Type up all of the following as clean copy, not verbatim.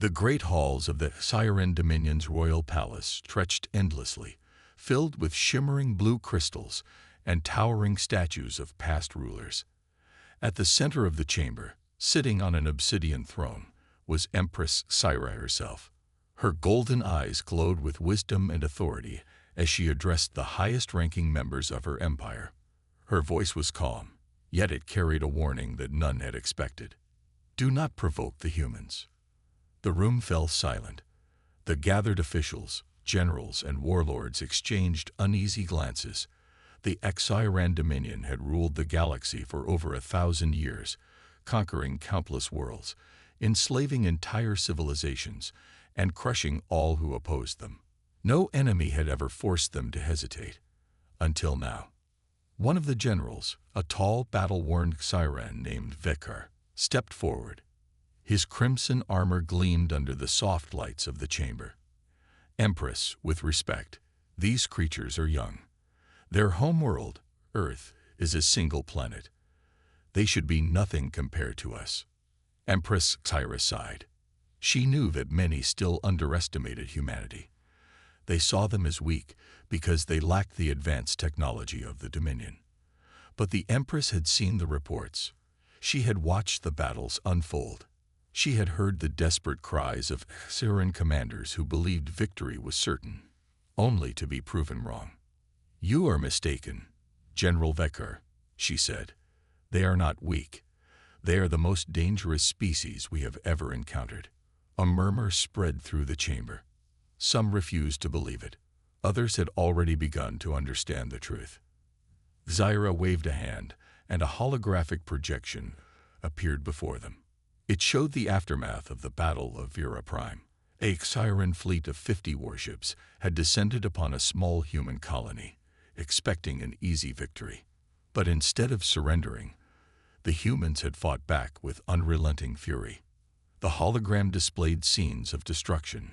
The great halls of the Siren Dominion's royal palace stretched endlessly, filled with shimmering blue crystals and towering statues of past rulers. At the center of the chamber, sitting on an obsidian throne, was Empress Syra herself. Her golden eyes glowed with wisdom and authority as she addressed the highest-ranking members of her empire. Her voice was calm, yet it carried a warning that none had expected. Do not provoke the humans. The room fell silent. The gathered officials, generals, and warlords exchanged uneasy glances. The Siren Dominion had ruled the galaxy for over 1,000 years, conquering countless worlds, enslaving entire civilizations, and crushing all who opposed them. No enemy had ever forced them to hesitate. Until now. One of the generals, a tall, battle-worn Siren named Vekar, stepped forward. His crimson armor gleamed under the soft lights of the chamber. Empress, with respect, these creatures are young. Their homeworld, Earth, is a single planet. They should be nothing compared to us. Empress Syra sighed. She knew that many still underestimated humanity. They saw them as weak because they lacked the advanced technology of the Dominion. But the Empress had seen the reports. She had watched the battles unfold. She had heard the desperate cries of Siren commanders who believed victory was certain, only to be proven wrong. You are mistaken, General Vekar, she said. They are not weak. They are the most dangerous species we have ever encountered. A murmur spread through the chamber. Some refused to believe it. Others had already begun to understand the truth. Zyra waved a hand, and a holographic projection appeared before them. It showed the aftermath of the Battle of Vera Prime. A Siren fleet of 50 warships had descended upon a small human colony, expecting an easy victory. But instead of surrendering, the humans had fought back with unrelenting fury. The hologram displayed scenes of destruction,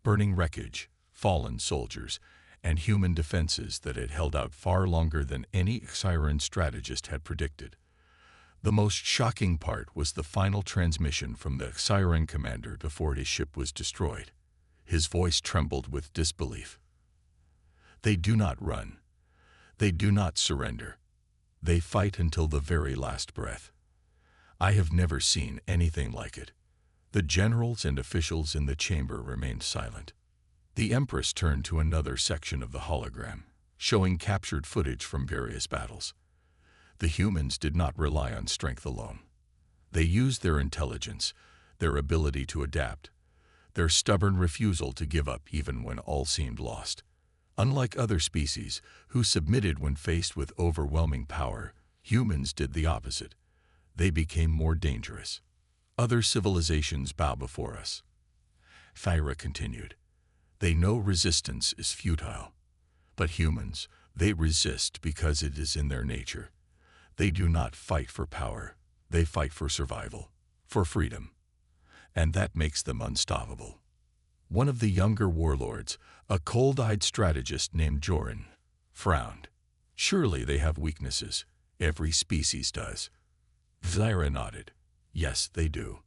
burning wreckage, fallen soldiers, and human defenses that had held out far longer than any Siren strategist had predicted. The most shocking part was the final transmission from the Siren commander before his ship was destroyed. His voice trembled with disbelief. They do not run. They do not surrender. They fight until the very last breath. I have never seen anything like it. The generals and officials in the chamber remained silent. The Empress turned to another section of the hologram, showing captured footage from various battles. The humans did not rely on strength alone. They used their intelligence, their ability to adapt, their stubborn refusal to give up even when all seemed lost. Unlike other species, who submitted when faced with overwhelming power, humans did the opposite. They became more dangerous. Other civilizations bow before us. Thyra continued. They know resistance is futile. But humans, they resist because it is in their nature. They do not fight for power. They fight for survival, for freedom. And that makes them unstoppable. One of the younger warlords, a cold-eyed strategist named Joran, frowned. Surely they have weaknesses. Every species does. Zyra nodded. Yes, they do.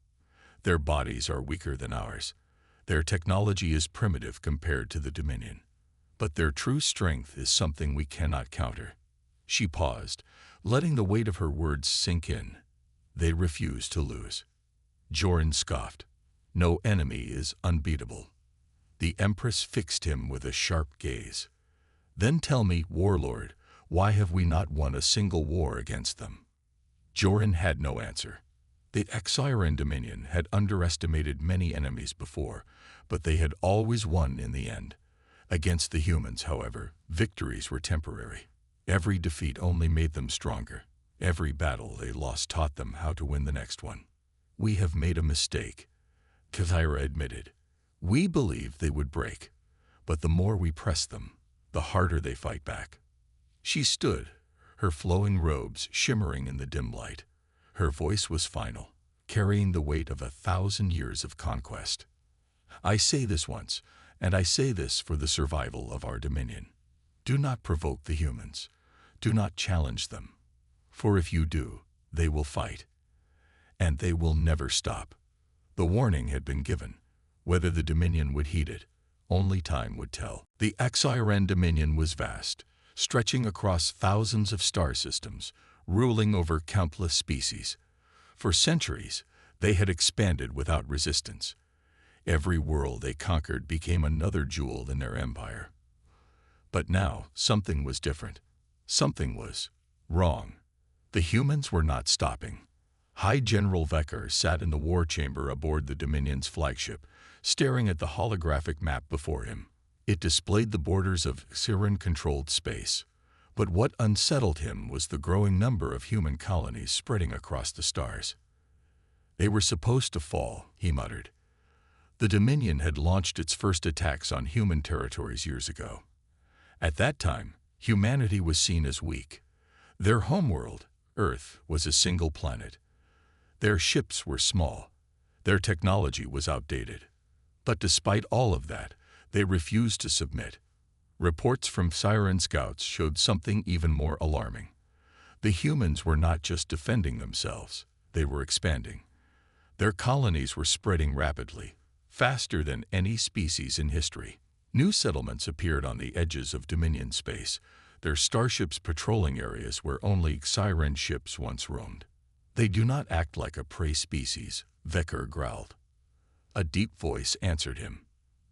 Their bodies are weaker than ours. Their technology is primitive compared to the Dominion. But their true strength is something we cannot counter. She paused, letting the weight of her words sink in. They refuse to lose. Joran scoffed. No enemy is unbeatable. The Empress fixed him with a sharp gaze. Then tell me, warlord, why have we not won a single war against them? Joran had no answer. The Siren Dominion had underestimated many enemies before, but they had always won in the end. Against the humans, however, victories were temporary. Every defeat only made them stronger. Every battle they lost taught them how to win the next one. We have made a mistake, Zyra admitted. We believed they would break, but the more we press them, the harder they fight back. She stood, her flowing robes shimmering in the dim light. Her voice was final, carrying the weight of 1,000 years of conquest. I say this once, and I say this for the survival of our dominion. Do not provoke the humans. Do not challenge them. For if you do, they will fight. And they will never stop. The warning had been given. Whether the Dominion would heed it, only time would tell. The XIRN Dominion was vast, stretching across thousands of star systems, ruling over countless species. For centuries, they had expanded without resistance. Every world they conquered became another jewel in their empire. But now, something was different. Something was wrong. The humans were not stopping. High General Vecker sat in the war chamber aboard the Dominion's flagship, staring at the holographic map before him. It displayed the borders of Siren-controlled space. But what unsettled him was the growing number of human colonies spreading across the stars. They were supposed to fall, he muttered. The Dominion had launched its first attacks on human territories years ago. At that time, humanity was seen as weak. Their homeworld, Earth, was a single planet. Their ships were small. Their technology was outdated. But despite all of that, they refused to submit. Reports from Siren scouts showed something even more alarming. The humans were not just defending themselves, they were expanding. Their colonies were spreading rapidly, faster than any species in history. New settlements appeared on the edges of Dominion space, their starships patrolling areas where only Siren ships once roamed. They do not act like a prey species, Vecker growled. A deep voice answered him.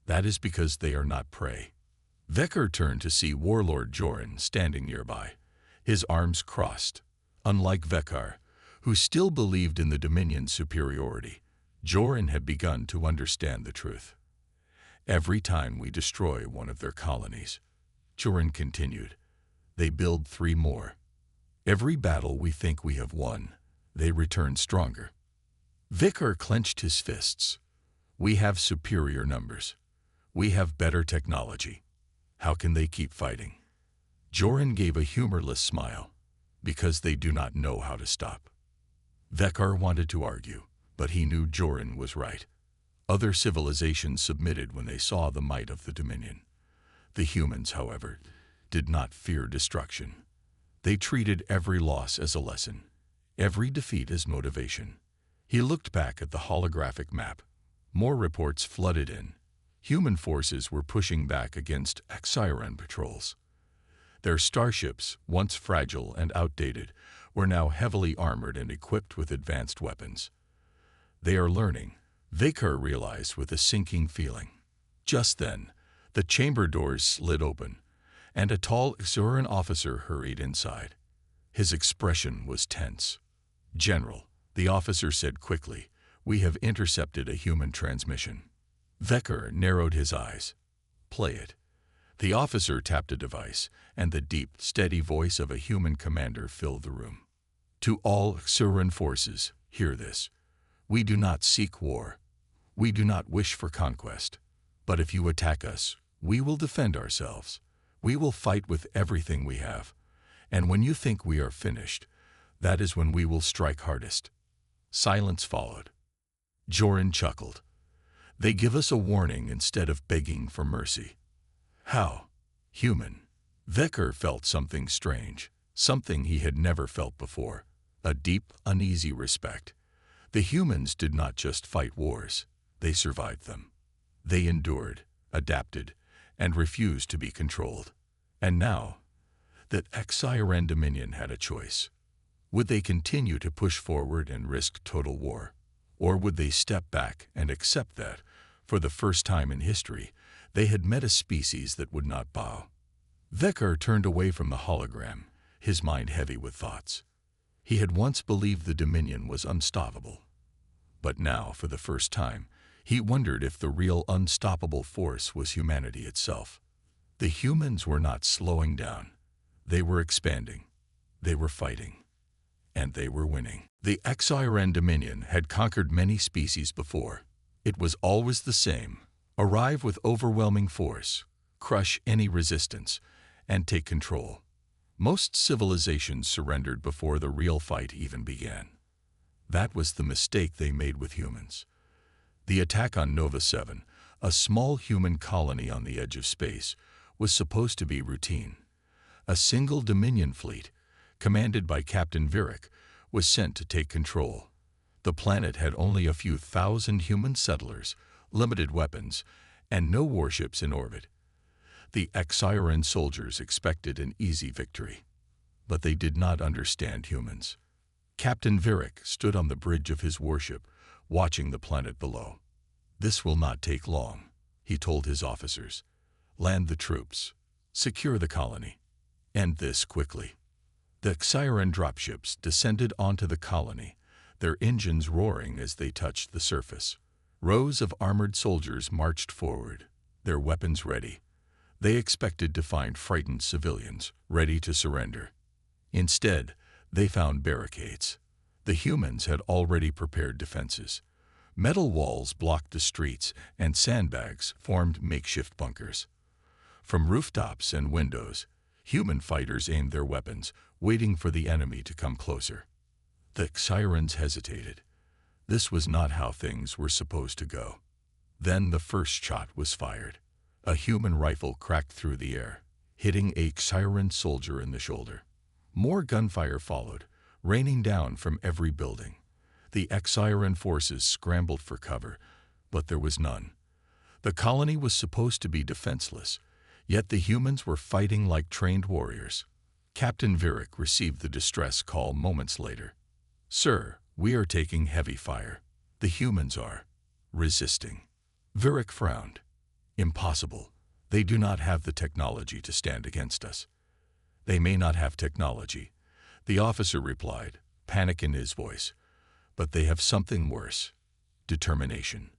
That is because they are not prey. Vecker turned to see Warlord Joran standing nearby, his arms crossed. Unlike Vecker, who still believed in the Dominion's superiority, Joran had begun to understand the truth. Every time we destroy one of their colonies, Joran continued, they build 3 more. Every battle we think we have won, they return stronger. Vecker clenched his fists. We have superior numbers. We have better technology. How can they keep fighting? Joran gave a humorless smile. Because they do not know how to stop. Vecker wanted to argue, but he knew Joran was right. Other civilizations submitted when they saw the might of the Dominion. The humans, however, did not fear destruction. They treated every loss as a lesson, every defeat as motivation. He looked back at the holographic map. More reports flooded in. Human forces were pushing back against Siren patrols. Their starships, once fragile and outdated, were now heavily armored and equipped with advanced weapons. They are learning, Vecker realized with a sinking feeling. Just then, the chamber doors slid open, and a tall Xuran officer hurried inside. His expression was tense. General, the officer said quickly, we have intercepted a human transmission. Vecker narrowed his eyes. Play it. The officer tapped a device, and the deep, steady voice of a human commander filled the room. To all Xuran forces, hear this. We do not seek war. We do not wish for conquest. But if you attack us, we will defend ourselves. We will fight with everything we have. And when you think we are finished, that is when we will strike hardest. Silence followed. Joran chuckled. They give us a warning instead of begging for mercy. How? Human. Vecker felt something strange, something he had never felt before, a deep, uneasy respect. The humans did not just fight wars, they survived them. They endured, adapted, and refused to be controlled. And now, that Siren Dominion had a choice. Would they continue to push forward and risk total war? Or would they step back and accept that, for the first time in history, they had met a species that would not bow? Vecker turned away from the hologram, his mind heavy with thoughts. He had once believed the Dominion was unstoppable. But now, for the first time, he wondered if the real unstoppable force was humanity itself. The humans were not slowing down. They were expanding. They were fighting. And they were winning. The Siren Dominion had conquered many species before. It was always the same. Arrive with overwhelming force, crush any resistance, and take control. Most civilizations surrendered before the real fight even began. That was the mistake they made with humans. The attack on Nova 7, a small human colony on the edge of space, was supposed to be routine. A single Dominion fleet, commanded by Captain Virik, was sent to take control. The planet had only a few thousand human settlers, limited weapons, and no warships in orbit. The Xiran soldiers expected an easy victory, but they did not understand humans. Captain Virik stood on the bridge of his warship, watching the planet below. "This will not take long," he told his officers. "Land the troops. Secure the colony. End this quickly." The Xiran dropships descended onto the colony, their engines roaring as they touched the surface. Rows of armored soldiers marched forward, their weapons ready. They expected to find frightened civilians, ready to surrender. Instead, they found barricades. The humans had already prepared defenses. Metal walls blocked the streets, and sandbags formed makeshift bunkers. From rooftops and windows, human fighters aimed their weapons, waiting for the enemy to come closer. The Xirans hesitated. This was not how things were supposed to go. Then the first shot was fired. A human rifle cracked through the air, hitting a Xiran soldier in the shoulder. More gunfire followed, raining down from every building. The Xiran forces scrambled for cover, but there was none. The colony was supposed to be defenseless, yet the humans were fighting like trained warriors. Captain Virik received the distress call moments later. "Sir, we are taking heavy fire. The humans are resisting." Virik frowned. "Impossible. They do not have the technology to stand against us." "They may not have technology," the officer replied, panic in his voice. "But they have something worse. Determination."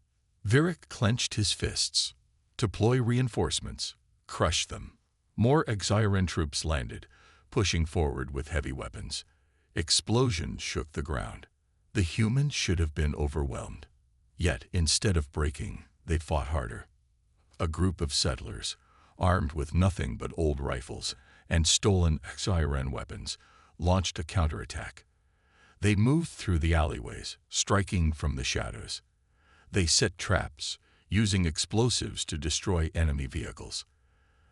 Virik clenched his fists. Deploy reinforcements. Crush them. More Xiran troops landed, pushing forward with heavy weapons. Explosions shook the ground. The humans should have been overwhelmed. Yet, instead of breaking, they fought harder. A group of settlers, armed with nothing but old rifles and stolen Xiran weapons, launched a counterattack. They moved through the alleyways, striking from the shadows. They set traps, using explosives to destroy enemy vehicles.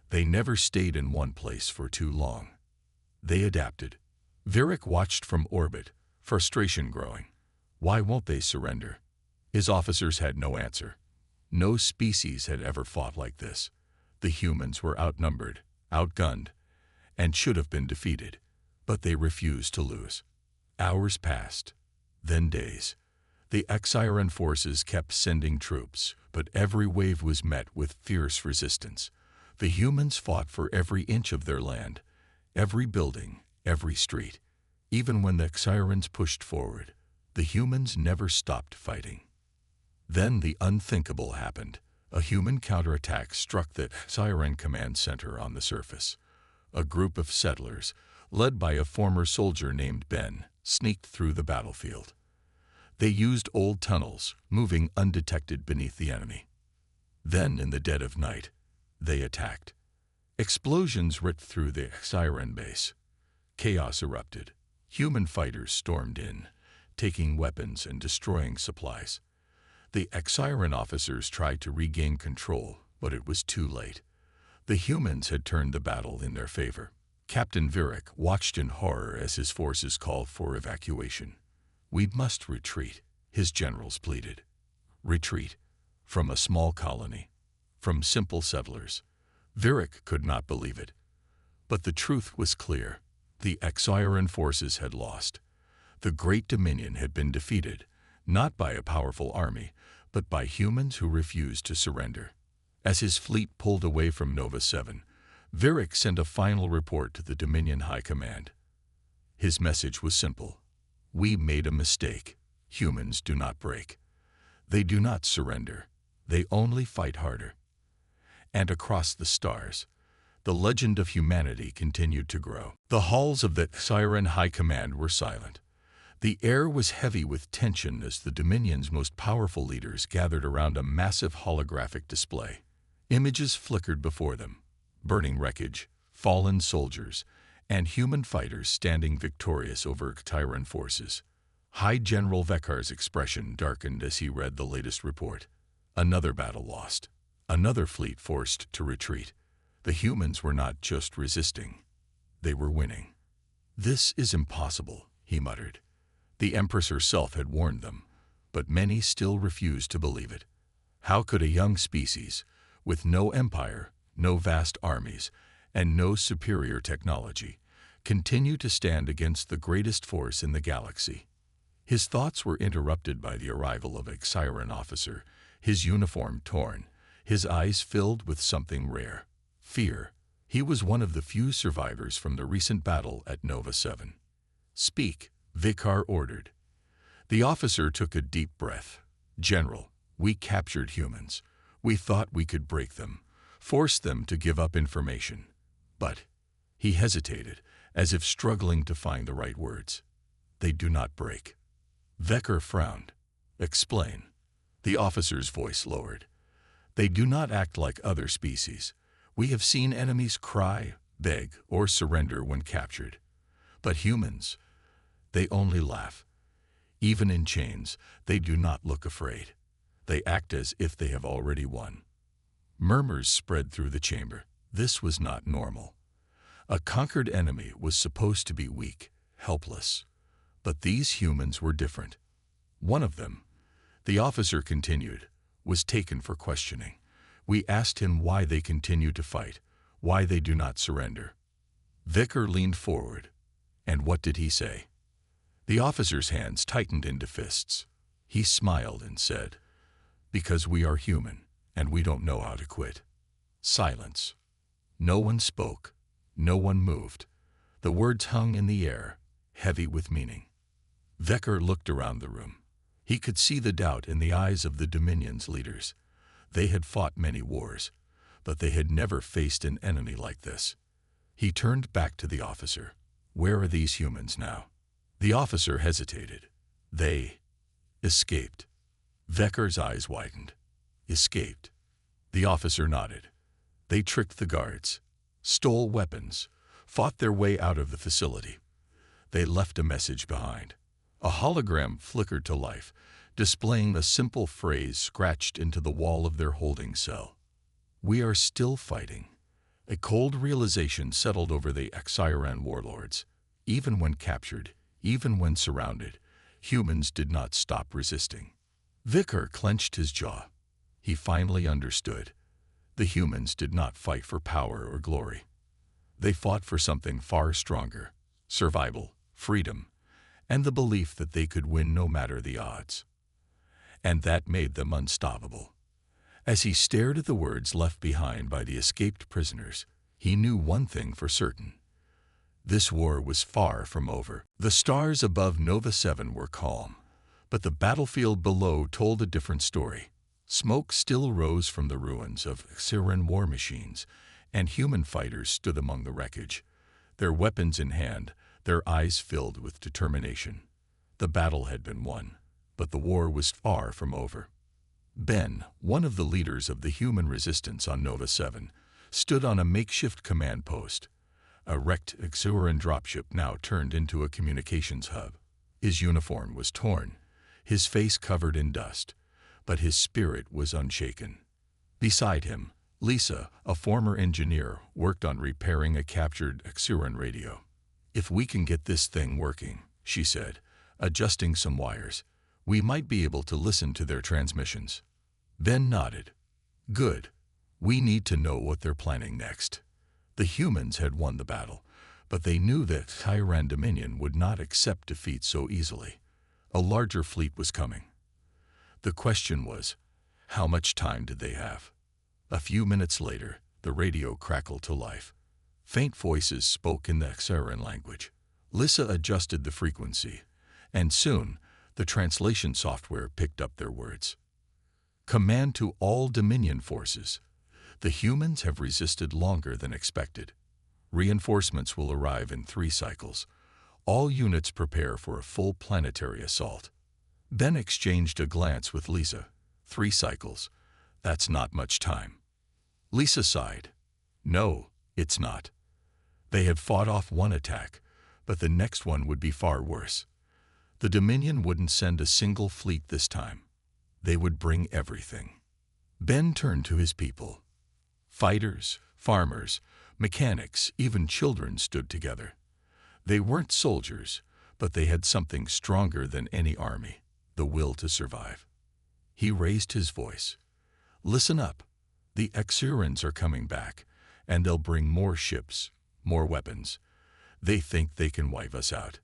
They never stayed in one place for too long. They adapted. Virik watched from orbit, frustration growing. Why won't they surrender? His officers had no answer. No species had ever fought like this. The humans were outnumbered, outgunned, and should have been defeated, but they refused to lose. Hours passed, then days. The Xiran forces kept sending troops, but every wave was met with fierce resistance. The humans fought for every inch of their land, every building, every street. Even when the Xirans pushed forward, the humans never stopped fighting. Then the unthinkable happened. A human counterattack struck the Xiran command center on the surface. A group of settlers, led by a former soldier named Ben, sneaked through the battlefield. They used old tunnels, moving undetected beneath the enemy. Then, in the dead of night, they attacked. Explosions ripped through the Xiran base. Chaos erupted. Human fighters stormed in, taking weapons and destroying supplies. The Xiran officers tried to regain control, but it was too late. The humans had turned the battle in their favor. Captain Virik watched in horror as his forces called for evacuation. "We must retreat," his generals pleaded. Retreat from a small colony, from simple settlers. Virik could not believe it. But the truth was clear. The Xiran forces had lost. The Great Dominion had been defeated, not by a powerful army, but by humans who refused to surrender. As his fleet pulled away from Nova 7, Virik sent a final report to the Dominion High Command. His message was simple. "We made a mistake. Humans do not break. They do not surrender. They only fight harder." And across the stars, the legend of humanity continued to grow. The halls of the Xiran High Command were silent. The air was heavy with tension as the Dominion's most powerful leaders gathered around a massive holographic display. Images flickered before them, burning wreckage, fallen soldiers, and human fighters standing victorious over Xiran forces. High General Vekar's expression darkened as he read the latest report. Another battle lost. Another fleet forced to retreat. The humans were not just resisting. They were winning. "This is impossible," he muttered. The Empress herself had warned them, but many still refused to believe it. How could a young species, with no empire, no vast armies, and no superior technology, continue to stand against the greatest force in the galaxy? His thoughts were interrupted by the arrival of a Xiran officer, his uniform torn, his eyes filled with something rare, fear. He was one of the few survivors from the recent battle at Nova 7. "Speak," Vicar ordered. The officer took a deep breath. "General, we captured humans. We thought we could break them, force them to give up information. But," he hesitated, as if struggling to find the right words, "they do not break." Vicar frowned. "Explain." The officer's voice lowered. "They do not act like other species. We have seen enemies cry, beg, or surrender when captured. But humans, they only laugh. Even in chains, they do not look afraid. They act as if they have already won." Murmurs spread through the chamber. This was not normal. A conquered enemy was supposed to be weak, helpless. But these humans were different. One of them, the officer continued, was taken for questioning. We asked him why they continue to fight, why they do not surrender. Vicar leaned forward. And what did he say? The officer's hands tightened into fists. He smiled and said, "Because we are human, and we don't know how to quit." Silence. No one spoke. No one moved. The words hung in the air, heavy with meaning. Vicar looked around the room. He could see the doubt in the eyes of the Dominion's leaders. They had fought many wars, but they had never faced an enemy like this. He turned back to the officer. "Where are these humans now?" The officer hesitated. "They escaped." Vicar's eyes widened. "Escaped?" The officer nodded. "They tricked the guards, stole weapons, fought their way out of the facility. They left a message behind." A hologram flickered to life, displaying a simple phrase scratched into the wall of their holding cell. "We are still fighting." A cold realization settled over the Xiran warlords. Even when captured, even when surrounded, humans did not stop resisting. Vicar clenched his jaw. He finally understood. The humans did not fight for power or glory. They fought for something far stronger: survival, freedom, and the belief that they could win no matter the odds. And that made them unstoppable. As he stared at the words left behind by the escaped prisoners, he knew one thing for certain. This war was far from over. The stars above Nova 7 were calm, but the battlefield below told a different story. Smoke still rose from the ruins of Xiran war machines, and human fighters stood among the wreckage, their weapons in hand, their eyes filled with determination. The battle had been won, but the war was far from over. Ben, one of the leaders of the human resistance on Nova 7, stood on a makeshift command post. A wrecked Xiran dropship now turned into a communications hub. His uniform was torn, his face covered in dust, but his spirit was unshaken. Beside him, Lisa, a former engineer, worked on repairing a captured Xiran radio. "If we can get this thing working," she said, adjusting some wires, "we might be able to listen to their transmissions." Ben nodded. "Good. We need to know what they're planning next." The humans had won the battle, but they knew that Xiran Dominion would not accept defeat so easily. A larger fleet was coming. The question was, how much time did they have? A few minutes later, the radio crackled to life. Faint voices spoke in the Xiran language. Lisa adjusted the frequency, and soon the translation software picked up their words. "Command to all Dominion forces. The humans have resisted longer than expected. Reinforcements will arrive in 3 cycles. All units prepare for a full planetary assault." Ben exchanged a glance with Lisa. 3 cycles. That's not much time. Lisa sighed. "No, it's not. They have fought off one attack, but the next one would be far worse. The Dominion wouldn't send a single fleet this time. They would bring everything." Ben turned to his people. Fighters, farmers, mechanics, even children stood together. They weren't soldiers, But they had something stronger than any army, the will to survive. He raised his voice. Listen up. The Exurans are coming back, and they'll bring more ships, more weapons. They think they can wipe us out.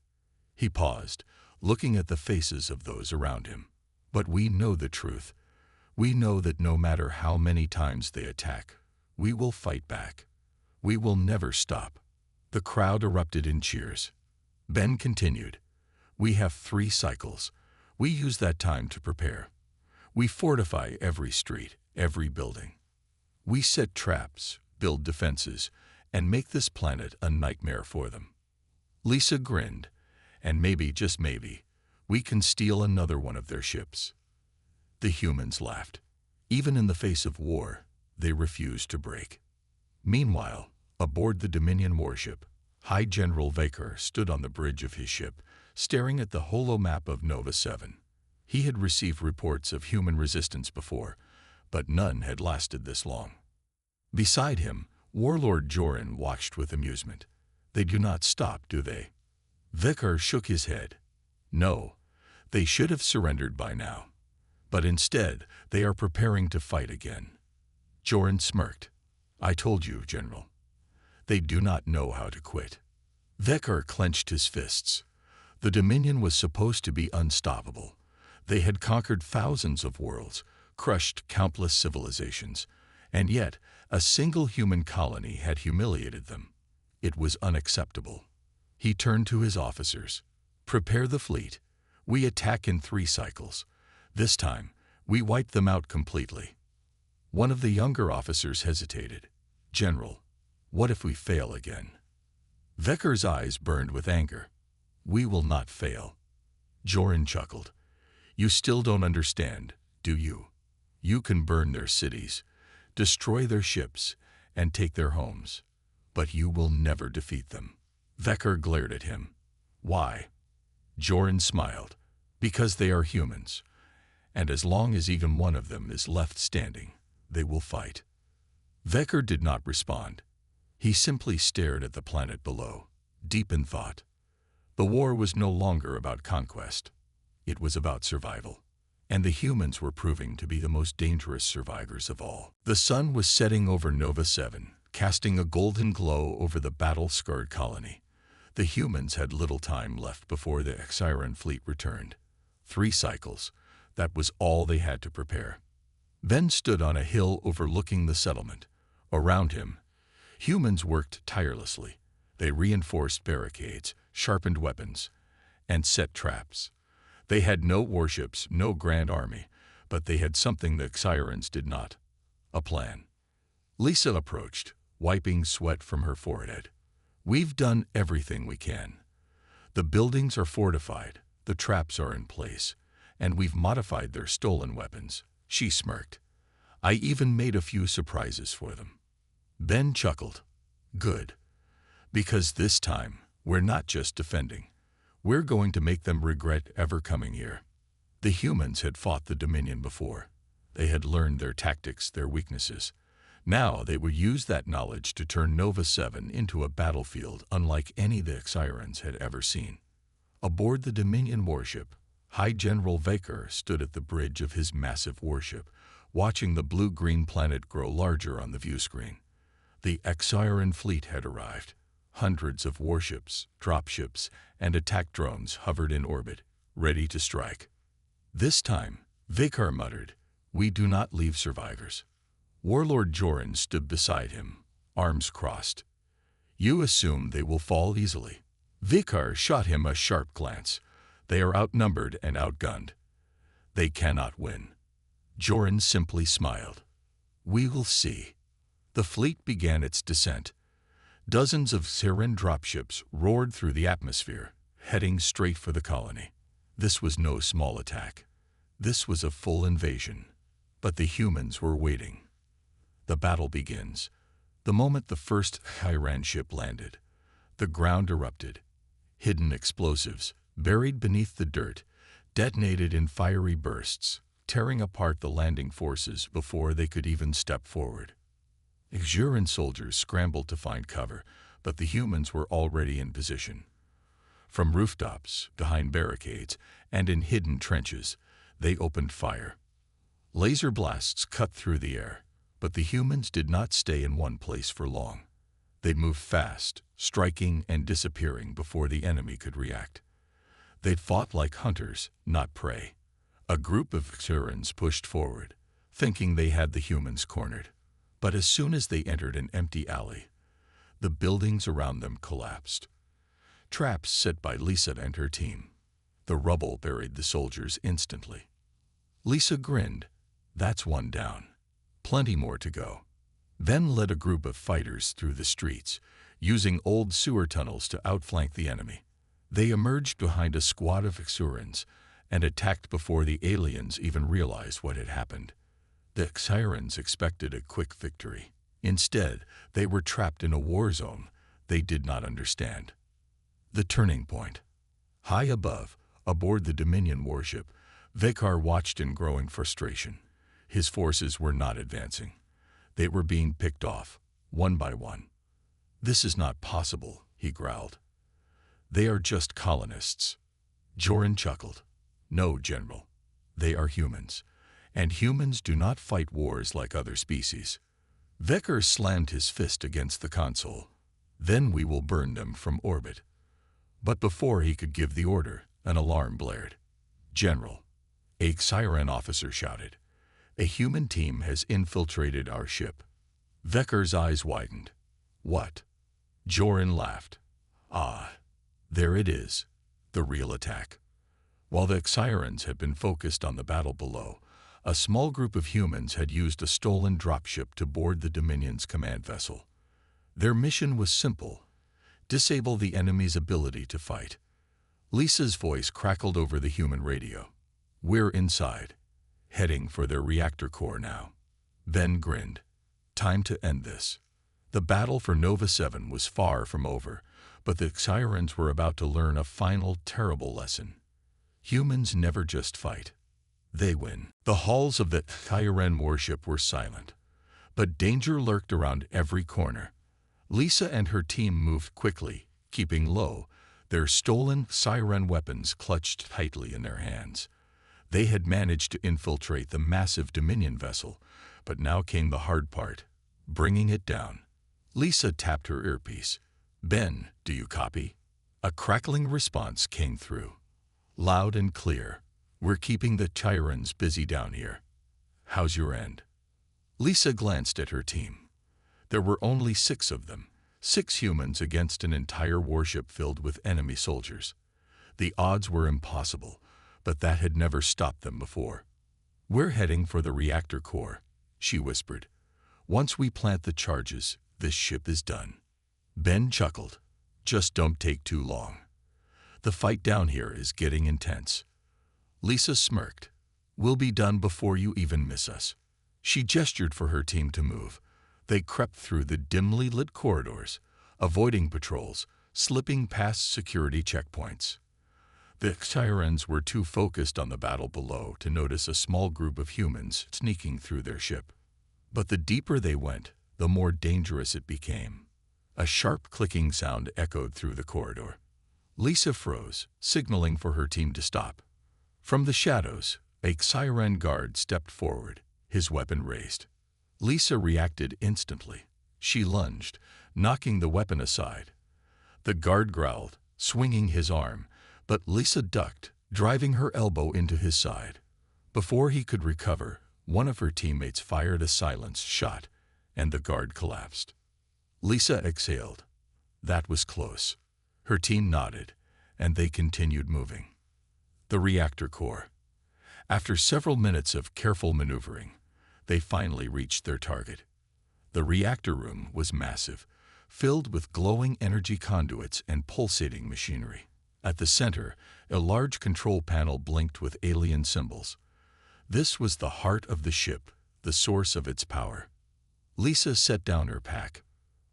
He paused, looking at the faces of those around him. But we know the truth. We know that no matter how many times they attack, we will fight back. We will never stop. The crowd erupted in cheers. Ben continued. We have 3 cycles. We use that time to prepare. We fortify every street, every building. We set traps, build defenses, and make this planet a nightmare for them. Lisa grinned, and maybe, just maybe, we can steal another one of their ships. The humans laughed. Even in the face of war, they refused to break. Meanwhile, aboard the Dominion warship, High General Vaker stood on the bridge of his ship, staring at the holomap of Nova 7. He had received reports of human resistance before, but none had lasted this long. Beside him, Warlord Joran watched with amusement. They do not stop, do they? Vaker shook his head. No, they should have surrendered by now. But instead, they are preparing to fight again. Joran smirked. I told you, General. They do not know how to quit. Vaker clenched his fists. The Dominion was supposed to be unstoppable. They had conquered thousands of worlds, crushed countless civilizations, and yet a single human colony had humiliated them. It was unacceptable. He turned to his officers. Prepare the fleet. We attack in 3 cycles. This time, we wipe them out completely. One of the younger officers hesitated. General, what if we fail again? Vaker's eyes burned with anger. We will not fail. Joran chuckled. You still don't understand, do you? You can burn their cities, destroy their ships, and take their homes. But you will never defeat them. Vaker glared at him. Why? Joran smiled. Because they are humans. And as long as even one of them is left standing, they will fight. Vaker did not respond. He simply stared at the planet below, deep in thought. The war was no longer about conquest. It was about survival. And the humans were proving to be the most dangerous survivors of all. The sun was setting over Nova 7, casting a golden glow over the battle-scarred colony. The humans had little time left before the Exiran fleet returned. 3 cycles. That was all they had to prepare. Ben stood on a hill overlooking the settlement. Around him, humans worked tirelessly. They reinforced barricades, sharpened weapons, and set traps. They had no warships, no grand army, but they had something the Exirans did not. A plan. Lisa approached, wiping sweat from her forehead. We've done everything we can. The buildings are fortified, the traps are in place, and we've modified their stolen weapons. She smirked. I even made a few surprises for them. Ben chuckled. Good. Because this time, we're not just defending. We're going to make them regret ever coming here. The humans had fought the Dominion before. They had learned their tactics, their weaknesses. Now they would use that knowledge to turn Nova 7 into a battlefield unlike any the Exirans had ever seen. Aboard the Dominion warship, High General Vaker stood at the bridge of his massive warship, watching the blue-green planet grow larger on the view screen. The Exiran fleet had arrived. Hundreds of warships, dropships, and attack drones hovered in orbit, ready to strike. This time, Vaker muttered, we do not leave survivors. Warlord Joran stood beside him, arms crossed. You assume they will fall easily. Vaker shot him a sharp glance. They are outnumbered and outgunned. They cannot win. Joran simply smiled. We will see. The fleet began its descent. Dozens of Siren dropships roared through the atmosphere, heading straight for the colony. This was no small attack. This was a full invasion. But the humans were waiting. The battle begins. The moment the first Chiran ship landed, the ground erupted. Hidden explosives, buried beneath the dirt, detonated in fiery bursts, tearing apart the landing forces before they could even step forward. Exuran soldiers scrambled to find cover, but the humans were already in position. From rooftops, behind barricades, and in hidden trenches, they opened fire. Laser blasts cut through the air, but the humans did not stay in one place for long. They moved fast, striking and disappearing before the enemy could react. They'd fought like hunters, not prey. A group of Xurans pushed forward, thinking they had the humans cornered. But as soon as they entered an empty alley, the buildings around them collapsed. Traps set by Lisa and her team. The rubble buried the soldiers instantly. Lisa grinned. That's one down. Plenty more to go. Ben led a group of fighters through the streets, using old sewer tunnels to outflank the enemy. They emerged behind a squad of Xurans and attacked before the aliens even realized what had happened. The Xurans expected a quick victory. Instead, they were trapped in a war zone they did not understand. The turning point. High above, aboard the Dominion warship, Vekar watched in growing frustration. His forces were not advancing. They were being picked off, one by one. "This is not possible," he growled. "They are just colonists." Joran chuckled. "No, General. They are humans, and humans do not fight wars like other species." Vekar slammed his fist against the console. "Then we will burn them from orbit." But before he could give the order, an alarm blared. "General," a Xyran officer shouted, "a human team has infiltrated our ship." Vekar's eyes widened. "What?" Joran laughed. "Ah, there it is, the real attack." While the Xyrans had been focused on the battle below, a small group of humans had used a stolen dropship to board the Dominion's command vessel. Their mission was simple: disable the enemy's ability to fight. Lisa's voice crackled over the human radio. "We're inside, heading for their reactor core now." Ben grinned. Time to end this. The battle for Nova 7 was far from over, but the Xyrans were about to learn a final terrible lesson. Humans never just fight. They win. The hulls of the Xyran warship were silent, but danger lurked around every corner. Lisa and her team moved quickly, keeping low, their stolen Xyran weapons clutched tightly in their hands. They had managed to infiltrate the massive Dominion vessel, but now came the hard part, bringing it down. Lisa tapped her earpiece. "Ben, do you copy?" A crackling response came through. Loud and clear. "We're keeping the Xyrans busy down here. How's your end?" Lisa glanced at her team. There were only 6 of them, 6 humans against an entire warship filled with enemy soldiers. The odds were impossible, but that had never stopped them before. "We're heading for the reactor core," she whispered. "Once we plant the charges, this ship is done." Ben chuckled. "Just don't take too long. The fight down here is getting intense." Lisa smirked. "We'll be done before you even miss us." She gestured for her team to move. They crept through the dimly lit corridors, avoiding patrols, slipping past security checkpoints. The Xyrans were too focused on the battle below to notice a small group of humans sneaking through their ship. But the deeper they went, the more dangerous it became. A sharp clicking sound echoed through the corridor. Lisa froze, signaling for her team to stop. From the shadows, a Xyran guard stepped forward, his weapon raised. Lisa reacted instantly. She lunged, knocking the weapon aside. The guard growled, swinging his arm, but Lisa ducked, driving her elbow into his side. Before he could recover, one of her teammates fired a silenced shot, and the guard collapsed. Lisa exhaled. That was close. Her team nodded, and they continued moving. The reactor core. After several minutes of careful maneuvering, they finally reached their target. The reactor room was massive, filled with glowing energy conduits and pulsating machinery. At the center, a large control panel blinked with alien symbols. This was the heart of the ship, the source of its power. Lisa set down her pack.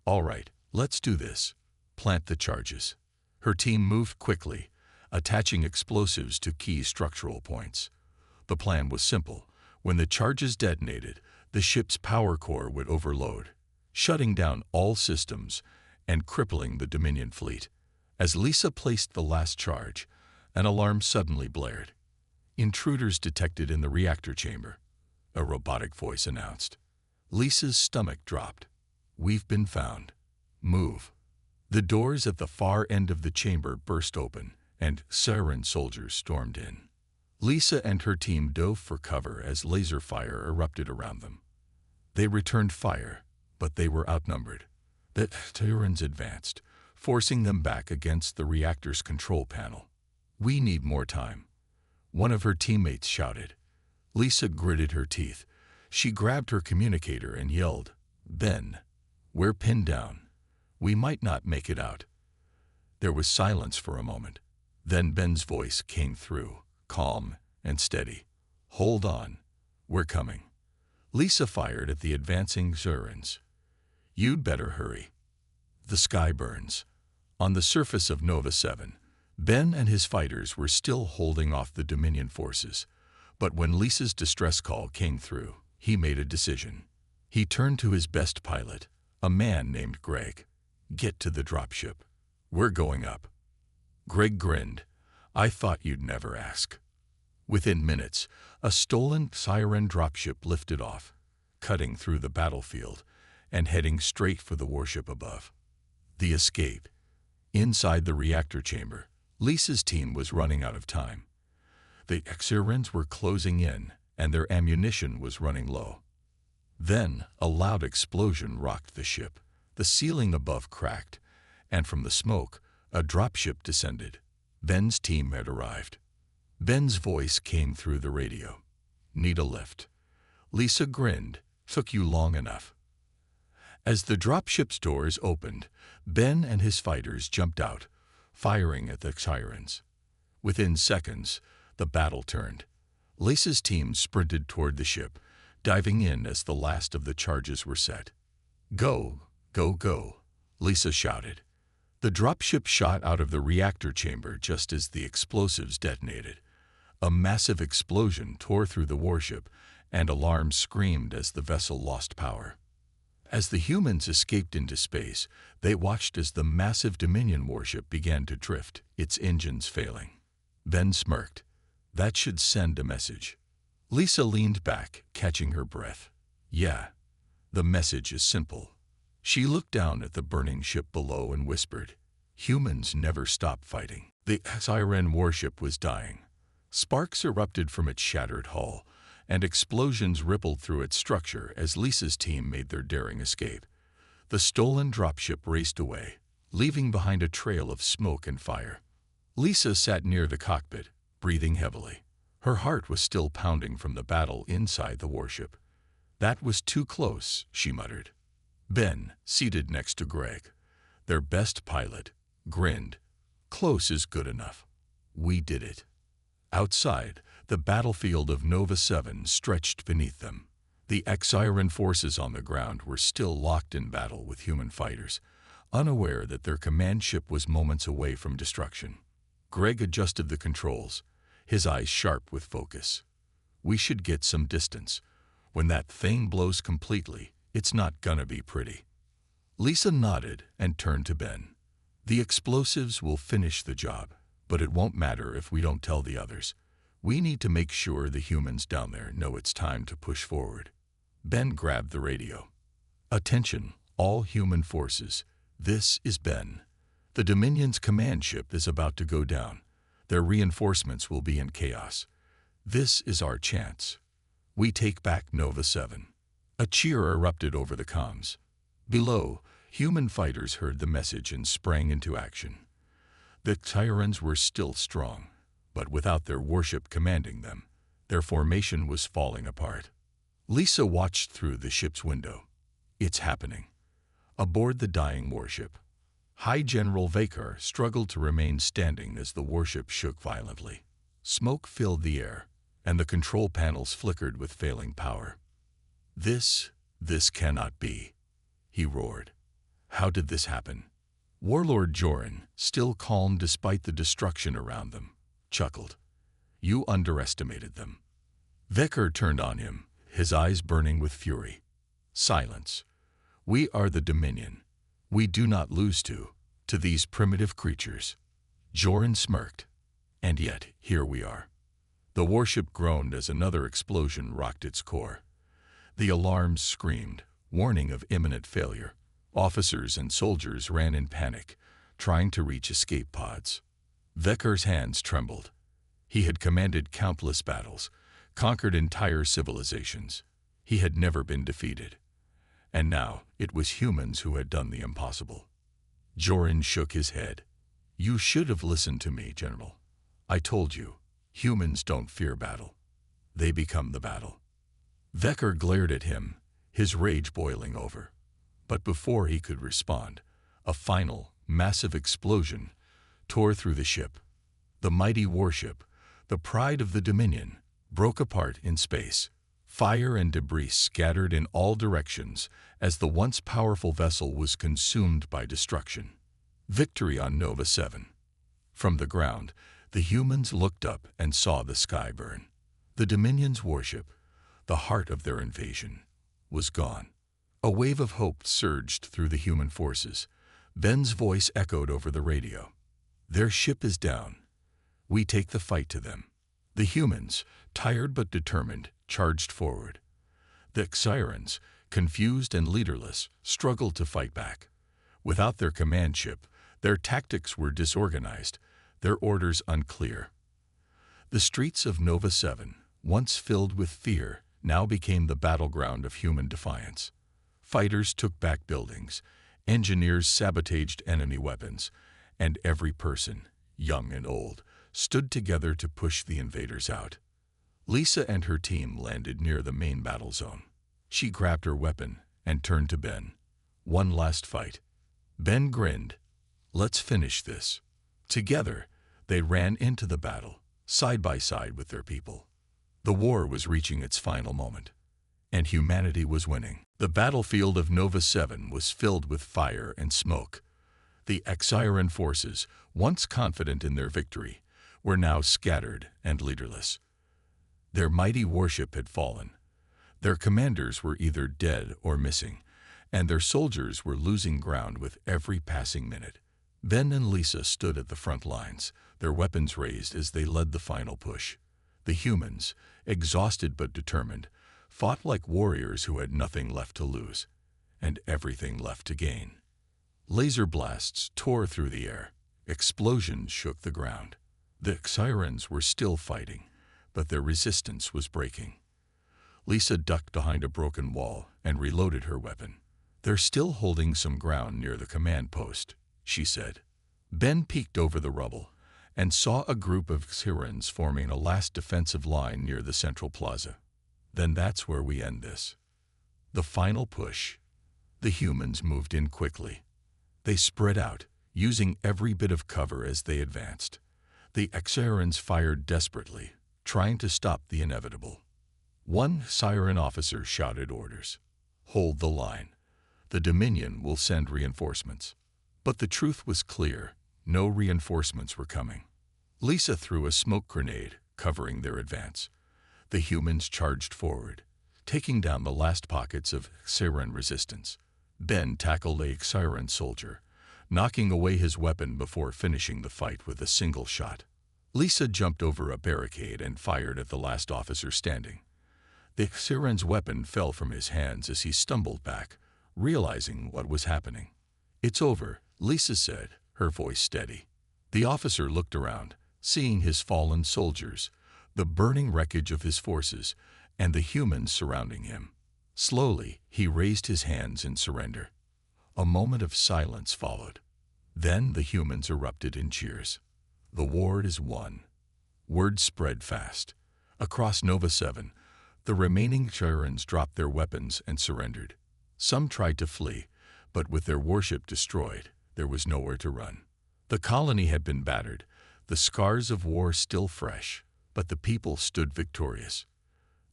"All right, let's do this. Plant the charges." Her team moved quickly, attaching explosives to key structural points. The plan was simple. When the charges detonated, the ship's power core would overload, shutting down all systems and crippling the Dominion fleet. As Lisa placed the last charge, an alarm suddenly blared. "Intruders detected in the reactor chamber," a robotic voice announced. Lisa's stomach dropped. "We've been found. Move." The doors at the far end of the chamber burst open, and Siren soldiers stormed in. Lisa and her team dove for cover as laser fire erupted around them. They returned fire, but they were outnumbered. The Sirens advanced, forcing them back against the reactor's control panel. "We need more time," one of her teammates shouted. Lisa gritted her teeth. She grabbed her communicator and yelled, "Ben, we're pinned down. We might not make it out." There was silence for a moment. Then Ben's voice came through, calm and steady. "Hold on. We're coming." Lisa fired at the advancing Sirens. "You'd better hurry." The sky burns. On the surface of Nova 7, Ben and his fighters were still holding off the Dominion forces. But when Lisa's distress call came through, he made a decision. He turned to his best pilot, a man named Greg. "Get to the dropship. We're going up." Greg grinned. "I thought you'd never ask." Within minutes, a stolen Siren dropship lifted off, cutting through the battlefield and heading straight for the warship above. The escape. Inside the reactor chamber, Lisa's team was running out of time. The Sirens were closing in, and their ammunition was running low. Then a loud explosion rocked the ship. The ceiling above cracked, and from the smoke, a dropship descended. Ben's team had arrived. Ben's voice came through the radio. "Need a lift." Lisa grinned. "Took you long enough." As the dropship's doors opened, Ben and his fighters jumped out, firing at the Sirens. Within seconds, the battle turned. Lisa's team sprinted toward the ship, diving in as the last of the charges were set. "Go, go, go," Lisa shouted. The dropship shot out of the reactor chamber just as the explosives detonated. A massive explosion tore through the warship, and alarms screamed as the vessel lost power. As the humans escaped into space, they watched as the massive Dominion warship began to drift, its engines failing. Ben smirked. "That should send a message." Lisa leaned back, catching her breath. "Yeah, the message is simple." She looked down at the burning ship below and whispered, "Humans never stop fighting." The Siren warship was dying. Sparks erupted from its shattered hull, and explosions rippled through its structure as Lisa's team made their daring escape. The stolen dropship raced away, leaving behind a trail of smoke and fire. Lisa sat near the cockpit, breathing heavily. Her heart was still pounding from the battle inside the warship. "That was too close," she muttered. Ben, seated next to Greg, their best pilot, grinned. "Close is good enough. We did it." Outside, the battlefield of Nova 7 stretched beneath them. The Siren forces on the ground were still locked in battle with human fighters, unaware that their command ship was moments away from destruction. Greg adjusted the controls, his eyes sharp with focus. "We should get some distance. When that thing blows completely, it's not gonna be pretty." Lisa nodded and turned to Ben. "The explosives will finish the job, but it won't matter if we don't tell the others. We need to make sure the humans down there know it's time to push forward." Ben grabbed the radio. "Attention, all human forces. This is Ben. The Dominion's command ship is about to go down. Their reinforcements will be in chaos. This is our chance. We take back Nova 7. A cheer erupted over the comms. Below, human fighters heard the message and sprang into action. The Sirens were still strong, but without their warship commanding them, their formation was falling apart. Lisa watched through the ship's window. It's happening. Aboard the dying warship, High General Vakar struggled to remain standing as the warship shook violently. Smoke filled the air, and the control panels flickered with failing power. This cannot be," he roared. "How did this happen?" Warlord Joran, still calm despite the destruction around them, chuckled. "You underestimated them." Vakar turned on him, his eyes burning with fury. "Silence. We are the Dominion. We do not lose to to these primitive creatures. Joran smirked. And yet, here we are. The warship groaned as another explosion rocked its core. The alarms screamed, warning of imminent failure. Officers and soldiers ran in panic, trying to reach escape pods. Vekar's hands trembled. He had commanded countless battles, conquered entire civilizations. He had never been defeated. And now it was humans who had done the impossible. Joran shook his head. You should have listened to me, General. I told you, humans don't fear battle. They become the battle. Vekar glared at him, his rage boiling over. But before he could respond, a final, massive explosion tore through the ship. The mighty warship, the pride of the Dominion, broke apart in space. Fire and debris scattered in all directions as the once powerful vessel was consumed by destruction. Victory on Nova 7. From the ground, the humans looked up and saw the sky burn. The Dominion's warship, the heart of their invasion, was gone. A wave of hope surged through the human forces. Ben's voice echoed over the radio. Their ship is down. We take the fight to them. The humans, tired but determined, charged forward. The Xyrans, confused and leaderless, struggled to fight back. Without their command ship, their tactics were disorganized, their orders unclear. The streets of Nova 7, once filled with fear, now became the battleground of human defiance. Fighters took back buildings, engineers sabotaged enemy weapons, and every person, young and old, stood together to push the invaders out. Lisa and her team landed near the main battle zone. She grabbed her weapon and turned to Ben. One last fight. Ben grinned. Let's finish this. Together, they ran into the battle, side by side with their people. The war was reaching its final moment, and humanity was winning. The battlefield of Nova 7 was filled with fire and smoke. The Xyran forces, once confident in their victory, were now scattered and leaderless. Their mighty warship had fallen. Their commanders were either dead or missing, and their soldiers were losing ground with every passing minute. Ben and Lisa stood at the front lines, their weapons raised as they led the final push. The humans, exhausted but determined, fought like warriors who had nothing left to lose, and everything left to gain. Laser blasts tore through the air. Explosions shook the ground. The Xyrans were still fighting, but their resistance was breaking. Lisa ducked behind a broken wall and reloaded her weapon. They're still holding some ground near the command post, she said. Ben peeked over the rubble and saw a group of Xyrans forming a last defensive line near the central plaza. Then that's where we end this. The final push. The humans moved in quickly. They spread out, using every bit of cover as they advanced. The Xyrans fired desperately, trying to stop the inevitable. One Xyran officer shouted orders. Hold the line. The Dominion will send reinforcements. But the truth was clear. No reinforcements were coming. Lisa threw a smoke grenade, covering their advance. The humans charged forward, taking down the last pockets of Xyran resistance. Ben tackled a Xyran soldier, knocking away his weapon before finishing the fight with a single shot. Lisa jumped over a barricade and fired at the last officer standing. The Xyran's weapon fell from his hands as he stumbled back, realizing what was happening. It's over, Lisa said, her voice steady. The officer looked around, seeing his fallen soldiers, the burning wreckage of his forces, and the humans surrounding him. Slowly, he raised his hands in surrender. A moment of silence followed. Then the humans erupted in cheers. The war is won. Word spread fast. Across Nova 7, the remaining Xyrans dropped their weapons and surrendered. Some tried to flee, but with their warship destroyed, there was nowhere to run. The colony had been battered, the scars of war still fresh, but the people stood victorious.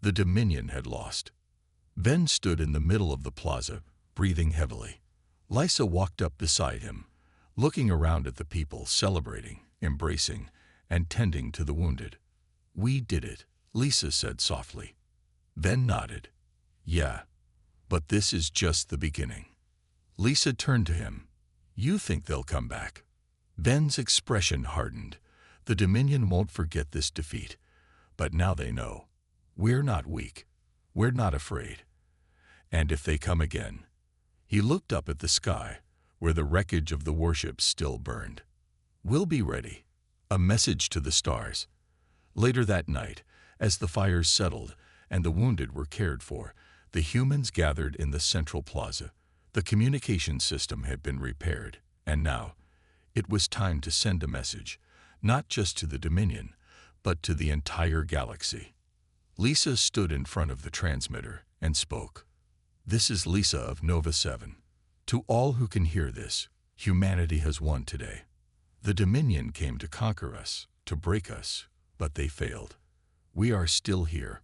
The Dominion had lost. Ben stood in the middle of the plaza, breathing heavily. Lisa walked up beside him, looking around at the people celebrating, embracing, and tending to the wounded. We did it, Lisa said softly. Ben nodded. Yeah, but this is just the beginning. Lisa turned to him. You think they'll come back? Ben's expression hardened. The Dominion won't forget this defeat. But now they know. We're not weak. We're not afraid. And if they come again... He looked up at the sky, where the wreckage of the warships still burned. We'll be ready. A message to the stars. Later that night, as the fires settled and the wounded were cared for, the humans gathered in the central plaza. The communication system had been repaired, and now it was time to send a message, not just to the Dominion, but to the entire galaxy. Lisa stood in front of the transmitter and spoke. This is Lisa of Nova 7. To all who can hear this, humanity has won today. The Dominion came to conquer us, to break us, but they failed. We are still here.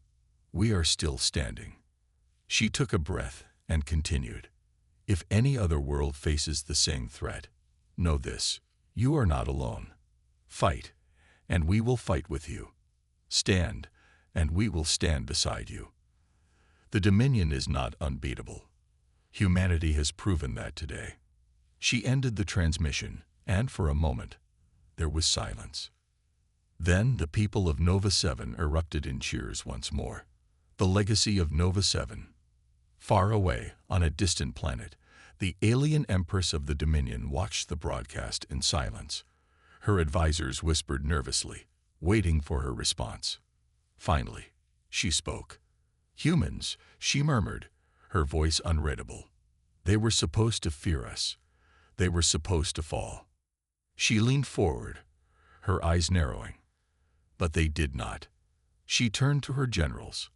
We are still standing. She took a breath and continued. If any other world faces the same threat, know this: you are not alone. Fight, and we will fight with you. Stand, and we will stand beside you. The Dominion is not unbeatable. Humanity has proven that today. She ended the transmission, and for a moment, there was silence. Then the people of Nova 7 erupted in cheers once more. The legacy of Nova 7. Far away, on a distant planet, the alien Empress of the Dominion watched the broadcast in silence. Her advisors whispered nervously, waiting for her response. Finally, she spoke. Humans, she murmured, her voice unreadable. They were supposed to fear us. They were supposed to fall. She leaned forward, her eyes narrowing. But they did not. She turned to her generals.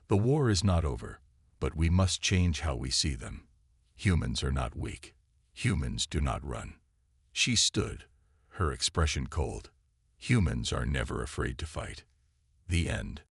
The war is not over, but we must change how we see them. Humans are not weak. Humans do not run. She stood, her expression cold. Humans are never afraid to fight. The end.